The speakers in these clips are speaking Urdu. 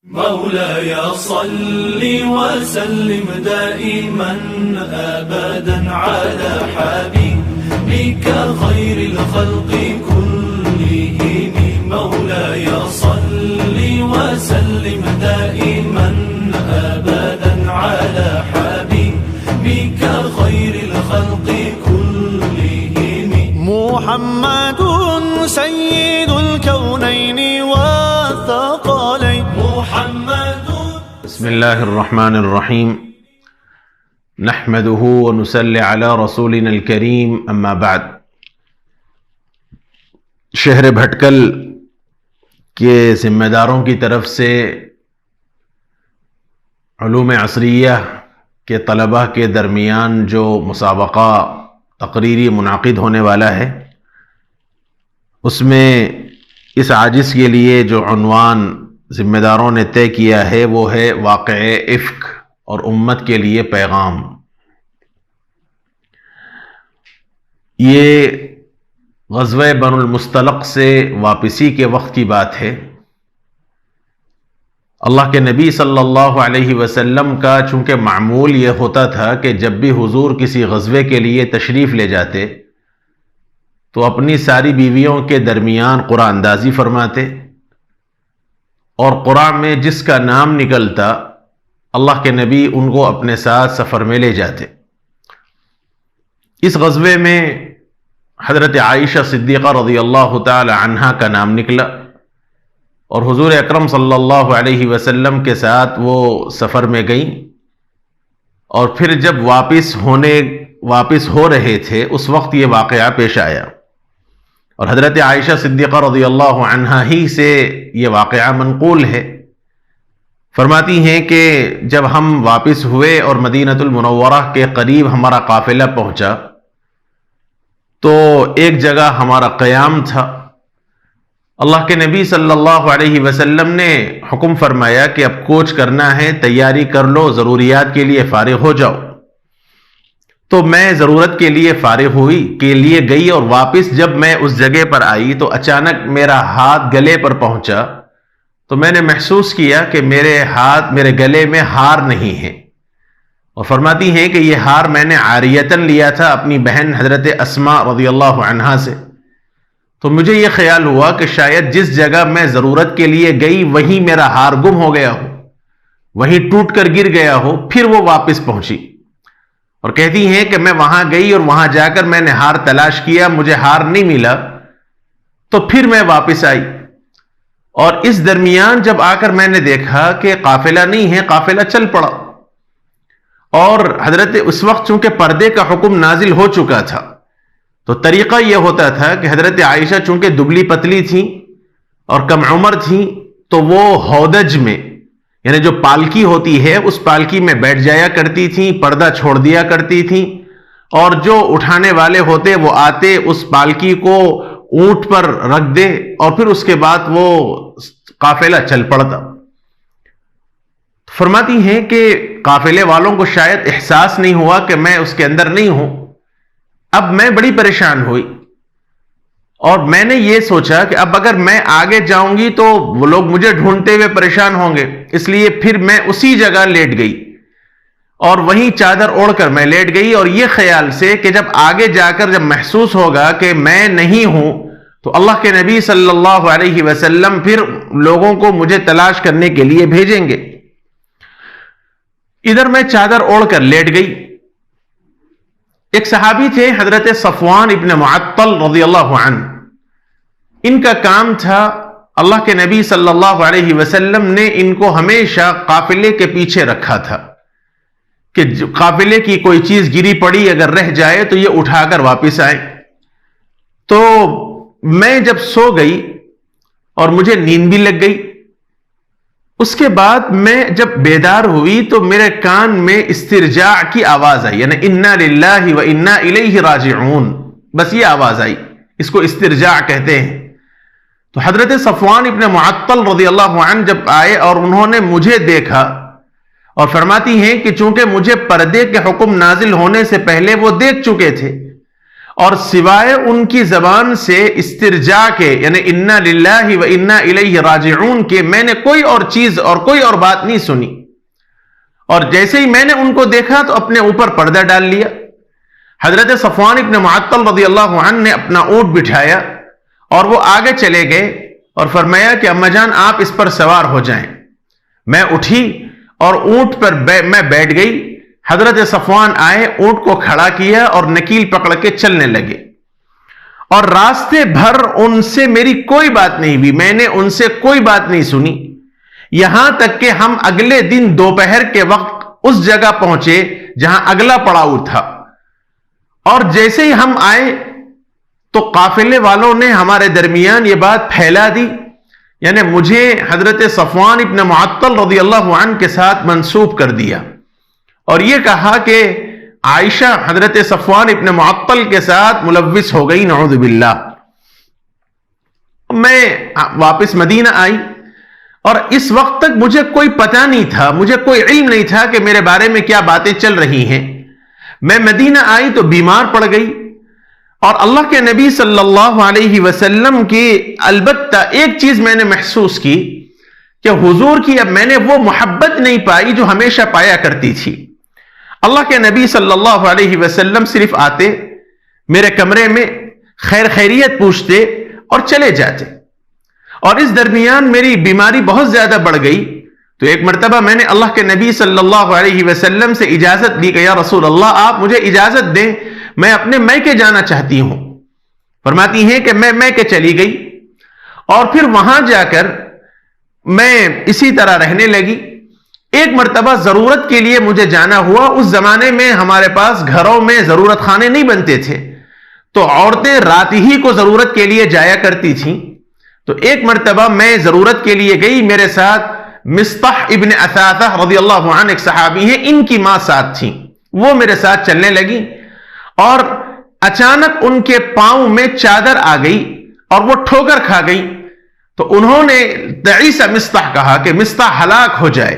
مولاي صل وسلم دائما أبدا على حبيبك خير الخلق كلهم. مولاي صل وسلم دائما أبدا على حبيبك خير الخلق كلهم. محمد سيد الكونين والثقلين. بسم اللہ الرحمن الرحیم نحمده ونصلی علی رسولنا الکریم اما بعد. شہر بھٹکل کے ذمہ داروں کی طرف سے علوم عصریہ کے طلبہ کے درمیان جو مسابقہ تقریری منعقد ہونے والا ہے، اس میں اس عاجز کے لیے جو عنوان ذمہ داروں نے طے کیا ہے وہ ہے واقعہ افک اور امت کے لیے پیغام. یہ غزوہ بنو المصطلق سے واپسی کے وقت کی بات ہے. اللہ کے نبی صلی اللہ علیہ وسلم کا چونکہ معمول یہ ہوتا تھا کہ جب بھی حضور کسی غزوے کے لیے تشریف لے جاتے تو اپنی ساری بیویوں کے درمیان قرآن اندازی فرماتے، اور قرآن میں جس کا نام نکلتا اللہ کے نبی ان کو اپنے ساتھ سفر میں لے جاتے. اس غزوے میں حضرت عائشہ صدیقہ رضی اللہ تعالی عنہا کا نام نکلا، اور حضور اکرم صلی اللہ علیہ وسلم کے ساتھ وہ سفر میں گئیں، اور پھر جب واپس ہو رہے تھے اس وقت یہ واقعہ پیش آیا، اور حضرت عائشہ صدیقہ رضی اللہ عنہا ہی سے یہ واقعہ منقول ہے. فرماتی ہیں کہ جب ہم واپس ہوئے اور مدینہ المنورہ کے قریب ہمارا قافلہ پہنچا تو ایک جگہ ہمارا قیام تھا. اللہ کے نبی صلی اللہ علیہ وسلم نے حکم فرمایا کہ اب کوچ کرنا ہے، تیاری کر لو، ضروریات کے لیے فارغ ہو جاؤ. تو میں ضرورت کے لیے فارغ گئی، اور واپس جب میں اس جگہ پر آئی تو اچانک میرا ہاتھ گلے پر پہنچا، تو میں نے محسوس کیا کہ میرے گلے میں ہار نہیں ہے. اور فرماتی ہیں کہ یہ ہار میں نے عاریتاً لیا تھا اپنی بہن حضرت اسماء رضی اللہ عنہا سے. تو مجھے یہ خیال ہوا کہ شاید جس جگہ میں ضرورت کے لیے گئی وہیں میرا ہار گم ہو گیا ہو، وہیں ٹوٹ کر گر گیا ہو. پھر وہ واپس پہنچی اور کہتی ہیں کہ میں وہاں گئی اور وہاں جا کر میں نے ہار تلاش کیا، مجھے ہار نہیں ملا، تو پھر میں واپس آئی. اور اس درمیان جب آ کر میں نے دیکھا کہ قافلہ نہیں ہے، قافلہ چل پڑا. اور حضرت اس وقت چونکہ پردے کا حکم نازل ہو چکا تھا تو طریقہ یہ ہوتا تھا کہ حضرت عائشہ چونکہ دبلی پتلی تھیں اور کم عمر تھیں تو وہ ہودج میں، یعنی جو پالکی ہوتی ہے اس پالکی میں بیٹھ جایا کرتی تھیں، پردہ چھوڑ دیا کرتی تھیں، اور جو اٹھانے والے ہوتے وہ آتے اس پالکی کو اونٹ پر رکھ دے اور پھر اس کے بعد وہ قافلہ چل پڑتا. فرماتی ہیں کہ قافلے والوں کو شاید احساس نہیں ہوا کہ میں اس کے اندر نہیں ہوں. اب میں بڑی پریشان ہوئی اور میں نے یہ سوچا کہ اب اگر میں آگے جاؤں گی تو وہ لوگ مجھے ڈھونڈتے ہوئے پریشان ہوں گے، اس لیے پھر میں اسی جگہ لیٹ گئی اور وہیں چادر اوڑھ کر میں لیٹ گئی، اور یہ خیال سے کہ جب آگے جا کر جب محسوس ہوگا کہ میں نہیں ہوں تو اللہ کے نبی صلی اللہ علیہ وسلم پھر لوگوں کو مجھے تلاش کرنے کے لیے بھیجیں گے. ادھر میں چادر اوڑھ کر لیٹ گئی. ایک صحابی تھے حضرت صفوان ابن معطل رضی اللہ عنہ. ان کا کام تھا، اللہ کے نبی صلی اللہ علیہ وسلم نے ان کو ہمیشہ قافلے کے پیچھے رکھا تھا کہ قافلے کی کوئی چیز گری پڑی اگر رہ جائے تو یہ اٹھا کر واپس آئے. تو میں جب سو گئی اور مجھے نیند بھی لگ گئی، اس کے بعد میں جب بیدار ہوئی تو میرے کان میں استرجاع کی آواز آئی، یعنی انا للہ و انا الیہ راجعون، بس یہ آواز آئی، اس کو استرجاع کہتے ہیں. تو حضرت صفوان ابن معطل رضی اللہ عنہ جب آئے اور انہوں نے مجھے دیکھا، اور فرماتی ہیں کہ چونکہ مجھے پردے کے حکم نازل ہونے سے پہلے وہ دیکھ چکے تھے اور سوائے ان کی زبان سے استرجاع کے یعنی انا للہ و انا الیہ راجعون کے میں نے کوئی اور چیز اور کوئی اور بات نہیں سنی. اور جیسے ہی میں نے ان کو دیکھا تو اپنے اوپر پردہ ڈال لیا. حضرت صفوان ابن معطل رضی اللہ عنہ نے اپنا اونٹ بٹھایا اور وہ آگے چلے گئے اور فرمایا کہ اما جان آپ اس پر سوار ہو جائیں. میں اٹھی اور اونٹ پر میں بیٹھ گئی. حضرت صفوان آئے, اونٹ کو کھڑا کیا اور نکیل پکڑ کے چلنے لگے. اور راستے بھر ان سے میری کوئی بات نہیں ہوئی, میں نے ان سے کوئی بات نہیں سنی, یہاں تک کہ ہم اگلے دن دوپہر کے وقت اس جگہ پہنچے جہاں اگلا پڑاؤ تھا. اور جیسے ہی ہم آئے تو قافلے والوں نے ہمارے درمیان یہ بات پھیلا دی, یعنی مجھے حضرت صفوان ابن معطل رضی اللہ عنہ کے ساتھ منسوب کر دیا اور یہ کہا کہ عائشہ حضرت صفوان ابن معطل کے ساتھ ملوث ہو گئی, نعوذ باللہ. میں واپس مدینہ آئی اور اس وقت تک مجھے کوئی پتہ نہیں تھا, مجھے کوئی علم نہیں تھا کہ میرے بارے میں کیا باتیں چل رہی ہیں. میں مدینہ آئی تو بیمار پڑ گئی اور اللہ کے نبی صلی اللہ علیہ وسلم کی البتہ ایک چیز میں نے محسوس کی کہ حضور کی اب میں نے وہ محبت نہیں پائی جو ہمیشہ پایا کرتی تھی. اللہ کے نبی صلی اللہ علیہ وسلم صرف آتے, میرے کمرے میں خیر خیریت پوچھتے اور چلے جاتے. اور اس درمیان میری بیماری بہت زیادہ بڑھ گئی تو ایک مرتبہ میں نے اللہ کے نبی صلی اللہ علیہ وسلم سے اجازت لی کہ یا رسول اللہ آپ مجھے اجازت دیں, میں اپنے میکے جانا چاہتی ہوں. فرماتی ہیں کہ میں میکے چلی گئی اور پھر وہاں جا کر میں اسی طرح رہنے لگی. ایک مرتبہ ضرورت کے لیے مجھے جانا ہوا. اس زمانے میں ہمارے پاس گھروں میں ضرورت خانے نہیں بنتے تھے تو عورتیں رات ہی کو ضرورت کے لیے جایا کرتی تھیں. تو ایک مرتبہ میں ضرورت کے لیے گئی, میرے ساتھ مصطح ابن اثاثہ رضی اللہ عنہ ایک صحابی ہیں, ان کی ماں ساتھ تھیں, وہ میرے ساتھ چلنے لگی اور اچانک ان کے پاؤں میں چادر آ گئی اور وہ ٹھوکر کھا گئی. تو انہوں نے تعیس مصطح کہا کہ مصطح ہلاک ہو جائے.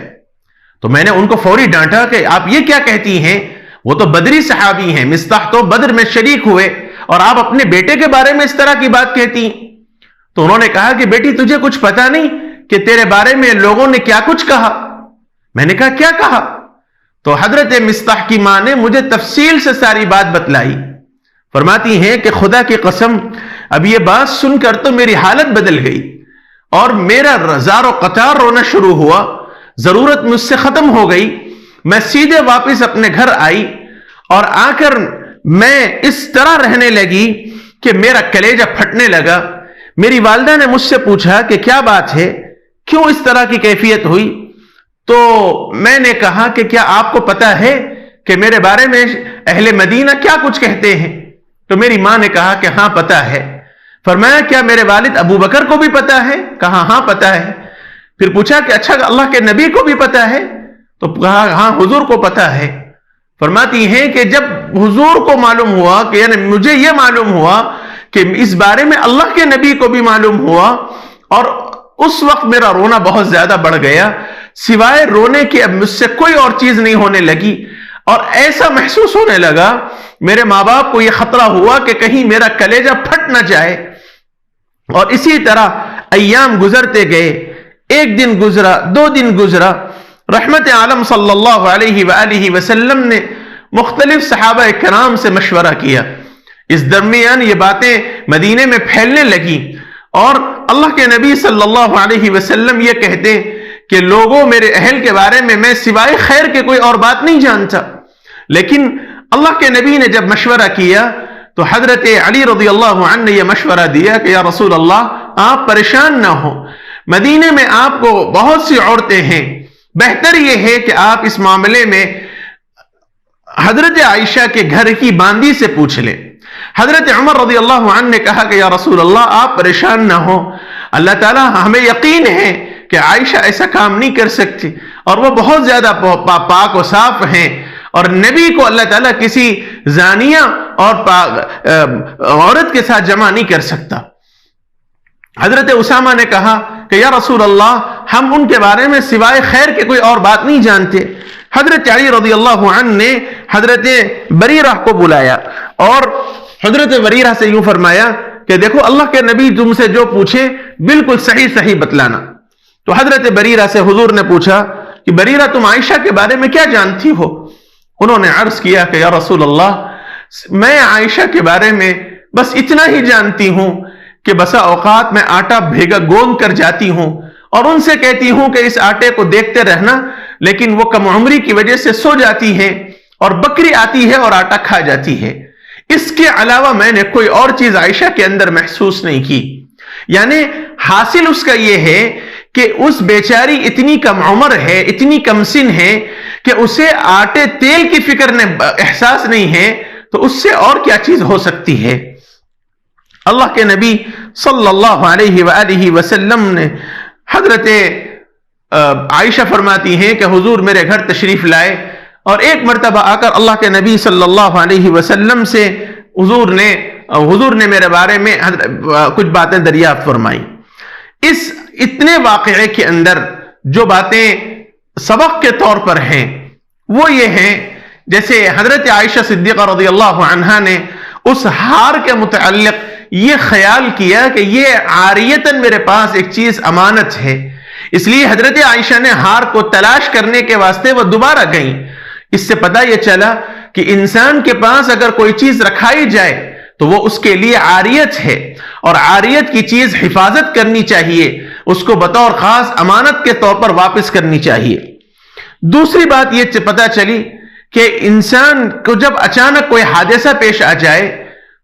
تو میں نے ان کو فوری ڈانٹا کہ آپ یہ کیا کہتی ہیں, وہ تو بدری صحابی ہیں, مصطح تو بدر میں شریک ہوئے اور آپ اپنے بیٹے کے بارے میں اس طرح کی بات کہتی ہیں. تو انہوں نے کہا کہ بیٹی تجھے کچھ پتا نہیں کہ تیرے بارے میں لوگوں نے کیا کچھ کہا. میں نے کہا کیا کہا؟ تو حضرت مصطح کی ماں نے مجھے تفصیل سے ساری بات بتلائی. فرماتی ہیں کہ خدا کی قسم اب یہ بات سن کر تو میری حالت بدل گئی اور میرا زار و قطار رونا شروع ہوا. ضرورت مجھ سے ختم ہو گئی. میں سیدھے واپس اپنے گھر آئی اور آ کر میں اس طرح رہنے لگی کہ میرا کلیجہ پھٹنے لگا. میری والدہ نے مجھ سے پوچھا کہ کیا بات ہے, کیوں اس طرح کی کیفیت ہوئی؟ تو میں نے کہا کہ کیا آپ کو پتا ہے کہ میرے بارے میں اہل مدینہ کیا کچھ کہتے ہیں؟ تو میری ماں نے کہا کہ ہاں پتا ہے. فرمایا کیا میرے والد ابو بکر کو بھی پتا ہے؟ کہا ہاں پتا ہے. پھر پوچھا کہ اچھا اللہ کے نبی کو بھی پتا ہے؟ تو کہا ہاں حضور کو پتا ہے. فرماتی ہیں کہ جب حضور کو معلوم ہوا کہ یعنی مجھے یہ معلوم ہوا کہ اس بارے میں اللہ کے نبی کو بھی معلوم ہوا اور اس وقت میرا رونا بہت زیادہ بڑھ گیا. سوائے رونے کے اب مجھ سے کوئی اور چیز نہیں ہونے لگی اور ایسا محسوس ہونے لگا میرے ماں باپ کو یہ خطرہ ہوا کہ کہیں میرا کلیجہ پھٹ نہ جائے. اور اسی طرح ایام گزرتے گئے. ایک دن گزرا, 2 دن گزرا. رحمت عالم صلی اللہ علیہ وآلہ وسلم نے مختلف صحابہ کرام سے مشورہ کیا. اس درمیان یہ باتیں مدینے میں پھیلنے لگی اور اللہ کے نبی صلی اللہ علیہ وسلم یہ کہتے کہ لوگوں میرے اہل کے بارے میں سوائے خیر کے کوئی اور بات نہیں جانتا. لیکن اللہ کے نبی نے جب مشورہ کیا تو حضرت علی رضی اللہ عنہ نے یہ مشورہ دیا کہ یا رسول اللہ آپ پریشان نہ ہو, مدینے میں آپ کو بہت سی عورتیں ہیں, بہتر یہ ہے کہ آپ اس معاملے میں حضرت عائشہ کے گھر کی باندی سے پوچھ لیں. حضرت عمر رضی اللہ عنہ نے کہا کہ یا رسول اللہ آپ پریشان نہ ہو, اللہ تعالیٰ ہمیں یقین ہے کہ عائشہ ایسا کام نہیں کر سکتی اور وہ بہت زیادہ پاک و صاف ہیں اور نبی کو اللہ تعالیٰ کسی زانیہ اور عورت کے ساتھ جمع نہیں کر سکتا. حضرت اسامہ نے کہا کہ یا رسول اللہ ہم ان کے بارے میں سوائے خیر کے کوئی اور بات نہیں جانتے. حضرت علی رضی اللہ عنہ نے حضرت بریرہ کو بلایا اور حضرت بریرہ سے یوں فرمایا کہ دیکھو اللہ کے نبی تم سے جو پوچھے بالکل صحیح صحیح بتلانا. تو حضرت بریرہ سے حضور نے پوچھا کہ بریرہ تم عائشہ کے بارے میں کیا جانتی ہو؟ انہوں نے عرض کیا کہ یا رسول اللہ میں عائشہ کے بارے میں بس اتنا ہی جانتی ہوں کہ بسا اوقات میں آٹا بھیگا گوندھ کر جاتی ہوں اور ان سے کہتی ہوں کہ اس آٹے کو دیکھتے رہنا، لیکن وہ کم عمری کی وجہ سے سو جاتی ہے اور بکری آتی ہے اور آٹا کھا جاتی ہے. اس کے علاوہ میں نے کوئی اور چیز عائشہ کے اندر محسوس نہیں کی. یعنی حاصل اس کا یہ ہے کہ اس بیچاری اتنی کم عمر ہے، اتنی کم سن ہے کہ اسے آٹے تیل کی فکر نے احساس نہیں ہے، تو اس سے اور کیا چیز ہو سکتی ہے. اللہ کے نبی صلی اللہ علیہ وآلہ وسلم نے حضرت عائشہ فرماتی ہیں کہ حضور میرے گھر تشریف لائے اور ایک مرتبہ آ کر اللہ کے نبی صلی اللہ علیہ وسلم سے حضور نے میرے بارے میں کچھ باتیں دریافت فرمائی. اس اتنے واقعے کے اندر جو باتیں سبق کے طور پر ہیں وہ یہ ہیں، جیسے حضرت عائشہ صدیقہ رضی اللہ عنہا نے اس ہار کے متعلق یہ خیال کیا کہ یہ عاریتاً میرے پاس ایک چیز امانت ہے، اس لیے حضرت عائشہ نے ہار کو تلاش کرنے کے واسطے وہ دوبارہ گئیں. اس سے پتہ یہ چلا کہ انسان کے پاس اگر کوئی چیز رکھائی جائے تو وہ اس کے لیے عاریت ہے، اور عاریت کی چیز حفاظت کرنی چاہیے، اس کو بطور خاص امانت کے طور پر واپس کرنی چاہیے. دوسری بات یہ پتہ چلی کہ انسان کو جب اچانک کوئی حادثہ پیش آ جائے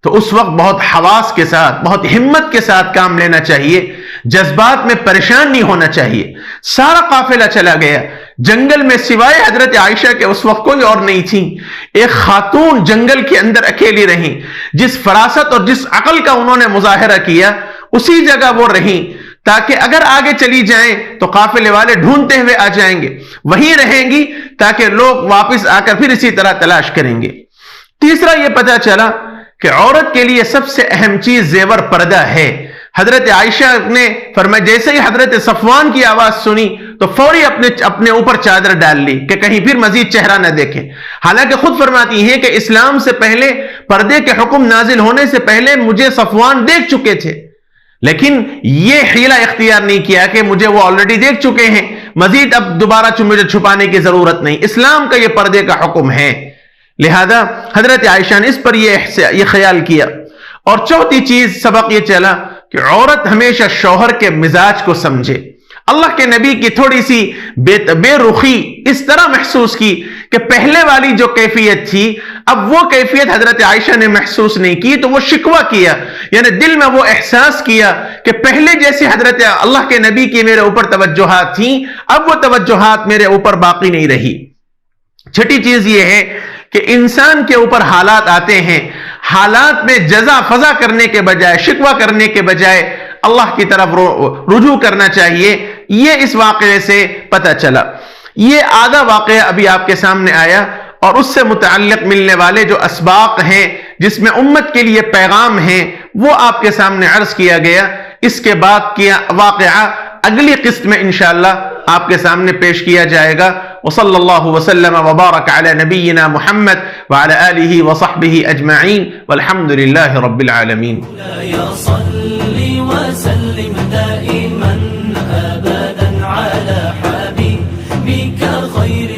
تو اس وقت بہت حواس کے ساتھ، بہت ہمت کے ساتھ کام لینا چاہیے، جذبات میں پریشان نہیں ہونا چاہیے. سارا قافلہ چلا گیا، جنگل میں سوائے حضرت عائشہ کے اس وقت کوئی اور نہیں تھی. ایک خاتون جنگل کے اندر اکیلی رہیں، جس فراست اور جس عقل کا انہوں نے مظاہرہ کیا اسی جگہ وہ رہیں تاکہ اگر آگے چلی جائیں تو قافلے والے ڈھونڈتے ہوئے آ جائیں گے، وہیں رہیں گی تاکہ لوگ واپس آ کر پھر اسی طرح تلاش کریں گے. تیسرا یہ پتہ چلا کہ عورت کے لیے سب سے اہم چیز زیور پردہ ہے. حضرت عائشہ نے فرمایا جیسے ہی حضرت صفوان کی آواز سنی تو فوری اپنے اوپر چادر ڈال لی کہ کہیں پھر مزید چہرہ نہ دیکھیں. حالانکہ خود فرماتی ہیں کہ اسلام سے پہلے، پردے کے حکم نازل ہونے سے پہلے مجھے صفوان دیکھ چکے تھے، لیکن یہ حیلہ اختیار نہیں کیا کہ مجھے وہ آلریڈی دیکھ چکے ہیں، مزید اب دوبارہ مجھے چھپانے کی ضرورت نہیں. اسلام کا یہ پردے کا حکم ہے، لہذا حضرت عائشہ نے اس پر یہ خیال کیا. اور چوتھی چیز سبق یہ چلا کہ عورت ہمیشہ شوہر کے مزاج کو سمجھے. اللہ کے نبی کی تھوڑی سی بے رخی اس طرح محسوس کی کہ پہلے والی جو کیفیت تھی اب وہ کیفیت حضرت عائشہ نے محسوس نہیں کی، تو وہ شکوہ کیا، یعنی دل میں وہ احساس کیا کہ پہلے جیسے حضرت اللہ کے نبی کی میرے اوپر توجہات تھیں اب وہ توجہات میرے اوپر باقی نہیں رہی. چھٹی چیز یہ ہے کہ انسان کے اوپر حالات آتے ہیں، حالات میں جزا فضا کرنے کے بجائے، شکوہ کرنے کے بجائے اللہ کی طرف رجوع کرنا چاہیے. یہ اس واقعے سے پتہ چلا. یہ آدھا واقعہ ابھی آپ کے سامنے آیا اور اس سے متعلق ملنے والے جو اسباق ہیں جس میں امت کے لیے پیغام ہیں وہ آپ کے سامنے عرض کیا گیا. اس کے بعد کیا واقعہ اگلی قسط میں انشاءاللہ آپ کے سامنے پیش کیا جائے گا. وصلی اللہ وسلم وبارک علی نبینا محمد وعلی آلہ وصحبہ اجمعین والحمد للہ رب العالمین. صلی وسلم دائما ابدا على حبیبک خیر